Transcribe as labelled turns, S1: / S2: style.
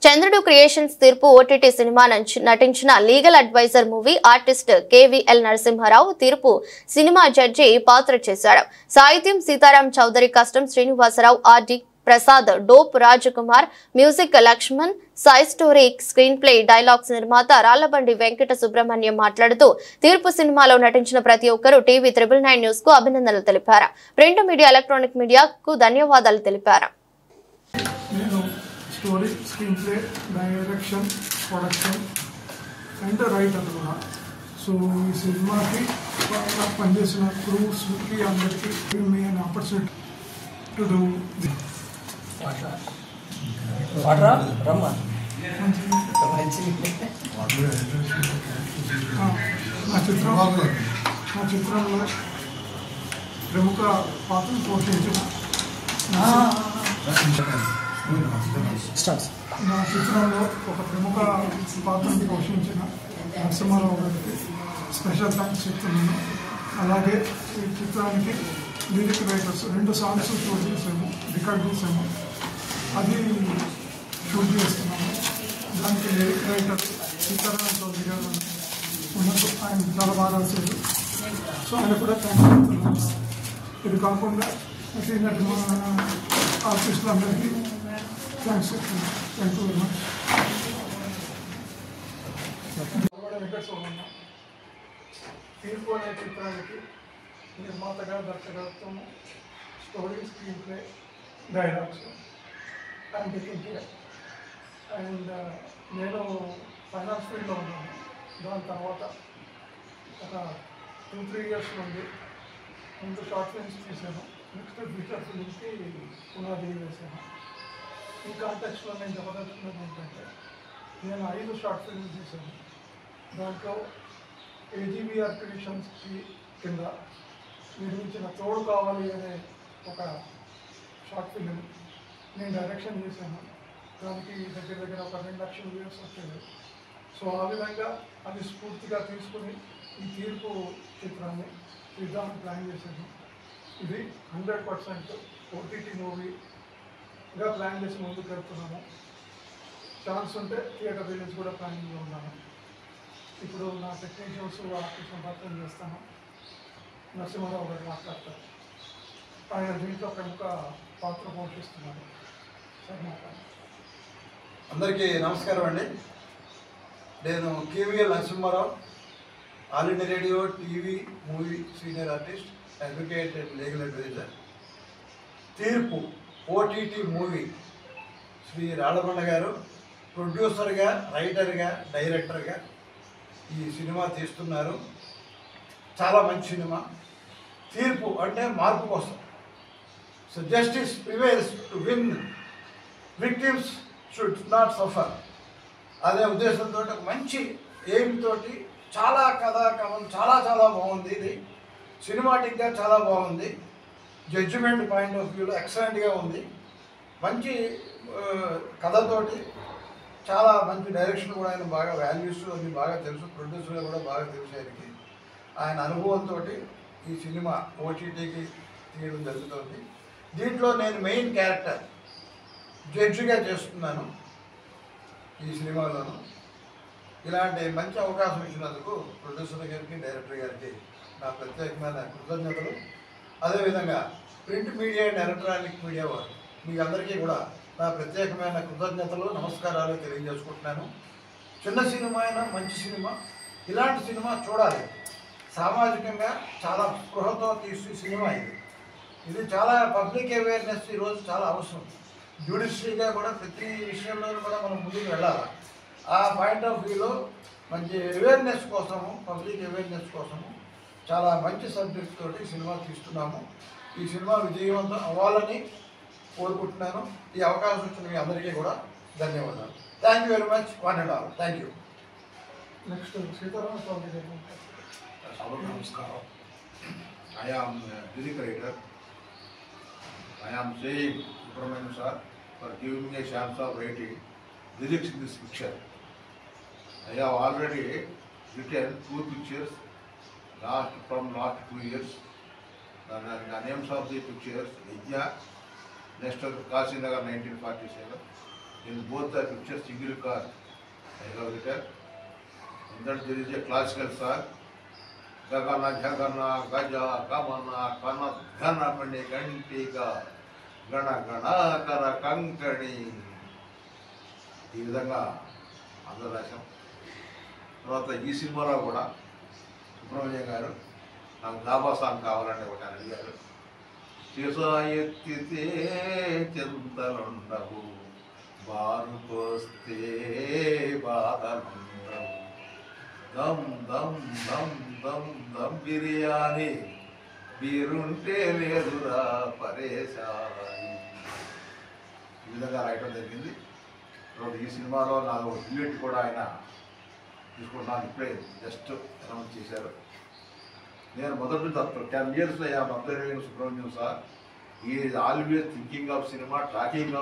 S1: చంద్రుడు creations Theerpu OTT సినిమా నటించిన legal adviser movie artist KVL Narasimharao Theerpu సినిమా జడ్జి పాత్ర చేశాడు. సాహిత్యం Sitaram Chowdary, costume Srinivasarao, RD Prasad, DOP Rajkumar, music Lakshman, Sai story, screen play, dialogues నిర్మాత రాళ్లబండి వెంకట సుబ్రహ్మణ్యం మాట్లాడుతూ తీర్పు సినిమాలో నటించిన ప్రతి ఒక్కరూ టీవీ 999 న్యూస్ కు అభినందనలు తెలిపారు. ప్రింట్ మీడియా, ఎలక్ట్రానిక్ మీడియాకు ధన్యవాదాలు తెలిపారు.
S2: Story, screen play, direction, production and writer కూడా. సో ఈ సినిమాకి పనిచేసిన క్రూస్కి అందరికీ మెయిన్ ఆపర్చునిటీ టు డూ నా చిత్రంలో ప్రముఖ పాత్రను పోషించిన నా చిత్రంలో ఒక ప్రముఖ పాత్రను పోషించిన నరసింహారావు గారికి స్పెషల్ థ్యాంక్స్ చెప్తున్నాను. అలాగే ఈ చిత్రానికి లిరిక్ రైటర్స్ 2 సాంగ్స్ షూట్ చేసాము, రికార్డ్ చేసాము, అది షూట్ చేస్తున్నాము. దానికి లిరిక్ రైటర్ సీతారాం చౌదరి గారు ఉన్నట్టు ఆయన చాలా బాగా రాశారు. సో ఆయన కూడా థ్యాంక్స్ చెప్తున్నాను. ఇది కాకుండా నటిన ఆర్టిస్టులందరికీ థ్యాంక్స్ చెప్తున్నాను. Thank you very much. తీర్పు అనే చిత్రానికి నిర్మాతగా దర్శకత్వము, story, screen play, dialogues and and నేను ఫైనాన్స్ ఫీల్డ్లో ఉన్నాను. దాని తర్వాత ఒక 2-3 ఇయర్స్ నుండి ముందు షార్ట్ ఫిల్మ్స్ తీసాను. నెక్స్ట్ ఫీచర్ ఫిల్మ్కి పునాది వేసాను. ఈ కాంటెక్స్లో నేను చెప్పదలుచుకున్నది ఏంటంటే, నేను 5 షార్ట్ ఫిల్మ్స్ తీసాను. దాంట్లో ఏజీబీఆర్ క్రియేషన్స్కి కింద నిర్మించిన తోడు కావాలి అనే ఒక షార్ట్ ఫిల్మ్ నేను డైరెక్షన్ చేశాను. దానికి దగ్గర ఒక 2 లక్షల వ్యూస్ వచ్చేది. సో ఆ విధంగా అది స్ఫూర్తిగా తీసుకుని ఈ తీర్పు చిత్రాన్ని తీద్దామని ప్లాన్ చేశాను. ఇది 100% ఓటీటీ మూవీగా ప్లాన్ చేసి ముందుకు వెళ్తున్నాము. ఛాన్స్ ఉంటే థియేటర్ రిలీజ్ కూడా ప్లానింగ్లో ఉన్నాను. ఇప్పుడు నా టెక్నీషియన్స్ ఆర్టిస్ట్ సంపర్కం చేస్తాను. నరసింహారావు గారు మాట్లాడతారు. ఆయన దీంట్లో ప్రముఖ పాత్ర పోషిస్తున్నారు.
S3: అందరికీ నమస్కారం అండి. నేను KVL Narasimharao, all India radio, TV, movie senior artist, advocate and legal adviser. Theerpu OTT movie Shri Rallabanda garu ప్రొడ్యూసర్గా, రైటర్గా, డైరెక్టర్గా ఈ సినిమా తీస్తున్నారు. చాలా మంచి సినిమా. తీర్పు అంటే మార్పు కోసం. So justice prevails to win, victims should not suffer అనే ఉద్దేశంతో ఒక మంచి ఎయిమ్ తోటి చాలా కథాకమం చాలా బాగుంది. ఇది సినిమాటిక్గా చాలా బాగుంది. జడ్జిమెంట్ పాయింట్ ఆఫ్ వ్యూలో ఎక్సలెంట్గా ఉంది. మంచి కథతోటి చాలా మంచి డైరెక్షన్ కూడా. ఆయన బాగా వాల్యూస్ అన్ని బాగా తెలుసు, ప్రొడ్యూసర్గా కూడా బాగా తెలుసు ఆయనకి. ఆయన అనుభవంతో ఈ సినిమా ఓటీటీకి తీయడం జరుగుతుంది. దీంట్లో నేను మెయిన్ క్యారెక్టర్ జడ్జిగా చేస్తున్నాను ఈ సినిమాలోను. ఇలాంటి మంచి అవకాశం ఇచ్చినందుకు ప్రొడ్యూసర్ గారికి, డైరెక్టర్ గారికి నా ప్రత్యేకమైన కృతజ్ఞతలు. అదేవిధంగా print media and electronic media వారు మీ అందరికీ కూడా నా ప్రత్యేకమైన కృతజ్ఞతలు, నమస్కారాలు తెలియజేసుకుంటున్నాను. చిన్న సినిమా అయినా మంచి సినిమా. ఇలాంటి సినిమా చూడాలి. సామాజికంగా చాలా స్పృహతో తీసే సినిమా ఇది చాలా పబ్లిక్ అవేర్నెస్ ఈరోజు చాలా అవసరం. జ్యుడిషియరీగా కూడా ప్రతి విషయంలో కూడా మనం ముందుకు వెళ్ళాలి. ఆ పాయింట్ ఆఫ్ వ్యూలో మంచి అవేర్నెస్ కోసము, పబ్లిక్ అవేర్నెస్ కోసము చాలా మంచి సబ్జెక్ట్ తోటి సినిమా తీస్తున్నాము. ఈ సినిమా విజయవంతం అవ్వాలని కోరుకుంటున్నాను. ఈ అవకాశం ఇచ్చిన మీ అందరికీ కూడా ధన్యవాదాలు. Thank you very much, one and all. Thank you.
S2: Next Sitaram Chowdary garu.
S4: నమస్కారం. I am lyric writer. I am saying Subramanian sir for giving me a chance of writing lyrics in this picture. I have already written 2 pictures from last 2 years. The names of the pictures: Vidya, next Kasinagar 1947, in both the pictures single car. I have written. In that there is a classical song. Gagana Jagana Gaja Kamana Kana Ghana Mani Kantiga Gana Gana Kara Kankani. ఈ విధంగా అందరూ రాశాం. తర్వాత ఈ సినిమాలో కూడా సుబ్రహ్మణ్యం గారు నాకు dhaba song కావాలంటే ఒకటి అని అడిగారు. సీసా ఎత్తితే చింతలుండవు, బారుకొస్తే బాధలుండవు, దమ్ దమ్ దమ్ దమ్ దమ్ బిర్యానీ బీరుంటే లేదురా పరేశాని. ఈ విధంగా రాయటం జరిగింది. తర్వాత ఈ సినిమాలో నాకు డ్యూయట్ కూడా ఆయన తీసుకుంటున్నాను, ఇప్పుడే జస్ట్ అనౌన్స్ చేశారు. నేను మొదటి 10 years అబ్జర్వింగ్ సుబ్రహ్మణ్యం సార్. ఈ always thinking of cinema, talking